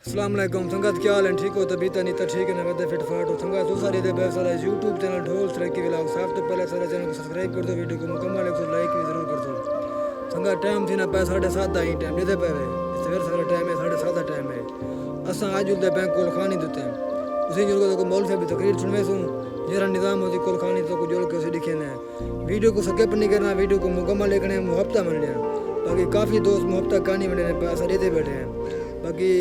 السلام علیکم سنگت کیا حال ہے ٹھیک ہو طبیعت نہیں تو ٹھیک ہے نہ ویسے فٹ فاٹ ہو سنگت تو ساری دے بے سارا یوٹیوب چینل ڈھول ترقی ولاگ صاحب تو پہلے سارا چینل کو سبسکرائب کر دو ویڈیو کو مکمل ایک لائک بھی ضرور کر دو سنگت ٹائم تھی نا پہ 7:30 ہی ٹائم دے پے اس سے سارا ٹائم ہے 7:30 ٹائم ہے اساں اج دے بینک کول کھانی دیتے ہیں اسی جو کو مول سے بھی تقریر سنوے سوں جرا نظام ہوتی کول کھانی تو کو جوڑ کے اسے لکھے ہیں ویڈیو کو سکپ نہیں کرنا ویڈیو کو مکمل دیکھنے محبت من لیا باقی کافی دوست محبت کہانی بنے پہ سارے دے بیٹھے ہیں باقی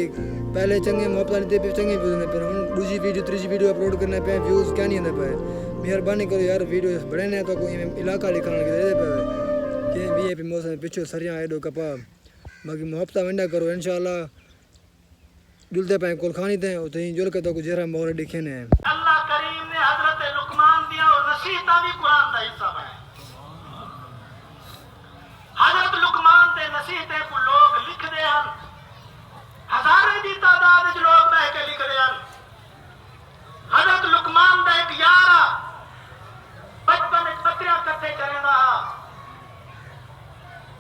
پہلے چنگے محبت لیتے پہ چنگے ویوز نے پہ ہوں دوسری ویڈیو تیسری ویڈیو اپلوڈ کرنے پہ ویوز کیا نہیں ہوتے پہ مہربانی کرو یار ویڈیو بڑے نے تو کوئی علاقہ لکھنے لگے دے پہ کہ وی پی موسم پیچھے سریاں ایڈو کپا باقی محبت ونڈا کرو انشاءاللہ جلتے پہ کول کھانی دیں اور تہیں جل کے تو کچھ جرا مور دکھے نے اللہ کریم نے حضرت لقمان دیا اور نصیحتاں بھی قرآن دا حصہ ہے حضرت لقمان دے نصیحتیں کو لوگ لکھ دے ہن ہزارے دی تعداد وچ لوگ بہ کے لکھ دے ہن حضرت لقمان دا ایک یار بچپن وچ بکریاں کٹھے کرے دا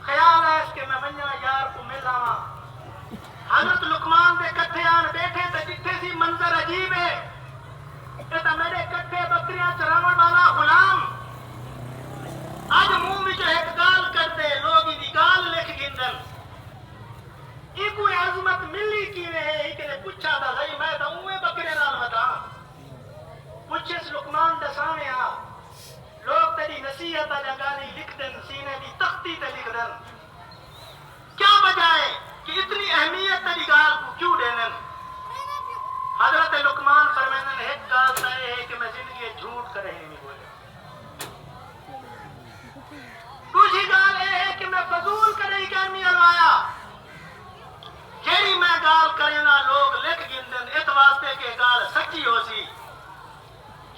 خیال ہے اس کے میں ونجا یار کو مل آواں حضرت لقمان دے کٹھے آن بیٹھے تے جتھے سی منظر عجیب ہے یہ تو میرے کٹھے بکریاں چراون والا غلام اج منہ وچ ایک گال کرتے لوگ دی گال لکھ گندن یہ کوئی عظمت ملی کیویں ہے ایک نے پوچھا دا بھائی میں تو اوے بکرے نال ودا پوچھے اس لقمان دے سامنے آ لوگ تیری نصیحت جگانی لکھ دن سینے دی تختی تے لکھ دن کیا وجہ ہے کہ اتنی اہمیت تیری گال کو کیوں دینن حضرت لقمان فرمائیں ایک گال تو یہ ہے کہ میں زندگی جھوٹ کرے ہی نہیں بولے دوسری گال یہ ہے کہ میں فضول کرے ہی کرنی الوایا جیڑی میں گال کرے نا لوگ لکھ گندن اس واسطے کہ گال سچی ہو سی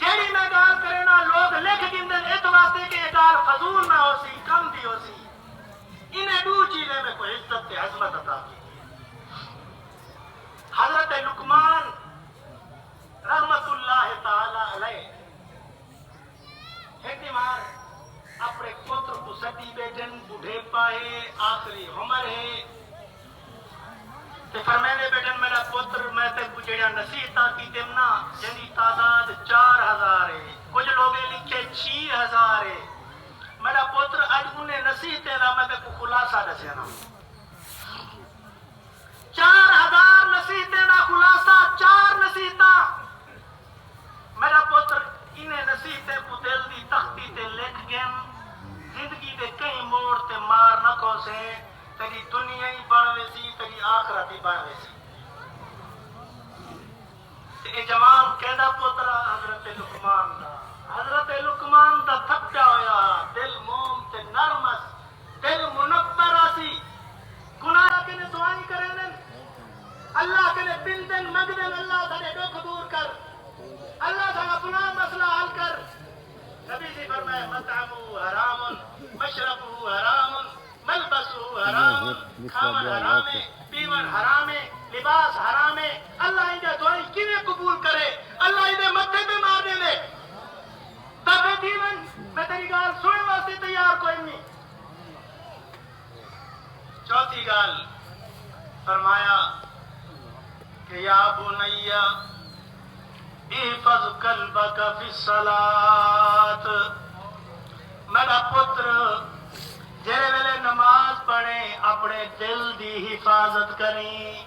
جیڑی میں گال کرے نا لوگ لکھ گندن اس واسطے کہ گال فضول نہ ہو سی کم دی ہو سی انہیں دو چیزیں میں کوئی عزت تے عظمت عطا کی حضرت لقمان رحمت اللہ تعالی علیہ حکمار اپنے پتر کو سدی بیٹن بوڑھے پائے آخری عمر ہے تے فرمائے بیٹن میرا پتر میں تے کو جڑا نصیحتاں کیتم نا جنی تعداد 4000 ہے کچھ لوگ لکھے 6000 ہے میرا پتر اج انہیں نصیحتیں دا میں تے کو خلاصہ دسیا نا 4000 نصیحتیں دا خلاصہ 4 نصیحتاں میرا پتر انہیں نصیحتیں کو دل دی تختی تے لکھ گئن زندگی دے کئی موڑ تے مار نہ کو سے تیری دنیا ہی بن ویسی تیری آخرت ہی بن ویسی تے اے جوان کہدا پتر حضرت لقمان دا تھکا ہویا دل موم تے نرمس دل منبر آسی گناہ کے نے دعائیں کریں اللہ کے نے بندن مگدن اللہ سارے دکھ دور کر اللہ سارا گناہ مسئلہ حل کر نبی سے فرمائے مطعمہ حرام مشربہ حرام ملبسہ حرام کھاون حرام ہے پیون حرام ہے لباس حرام ہے اللہ ان دعائیں کیویں قبول کرے اللہ ان متھے پہ مار دے دے دفع دیون میں تیری گال سننے واسطے تیار کوئی نہیں چوتھی گال فرمایا کہ یا بنی احفظ قلبک فی الصلاۃ میرا پتر جڑے ویلے نماز پڑھیں اپنے دل دی حفاظت کریں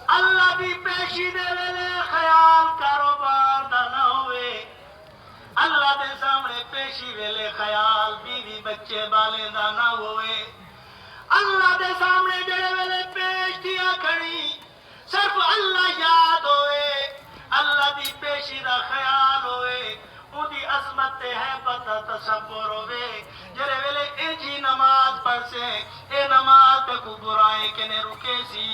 اللہ دی پیشی دے ویلے خیال کاروبار دا نہ ہوئے اللہ دے سامنے پیشی ویلے خیال بیوی بچے بالے دا نہ ہوئے اللہ دے سامنے جڑے ویلے پیش دیا کھڑی صرف اللہ یاد ہوئے اللہ دی پیشی دا خیال ہوئے او دی عظمت تے ہے پتہ تصور ہوئے جڑے ویلے اے جی نماز پڑھ سے اے نماز تے کو برائی کنے رکے سی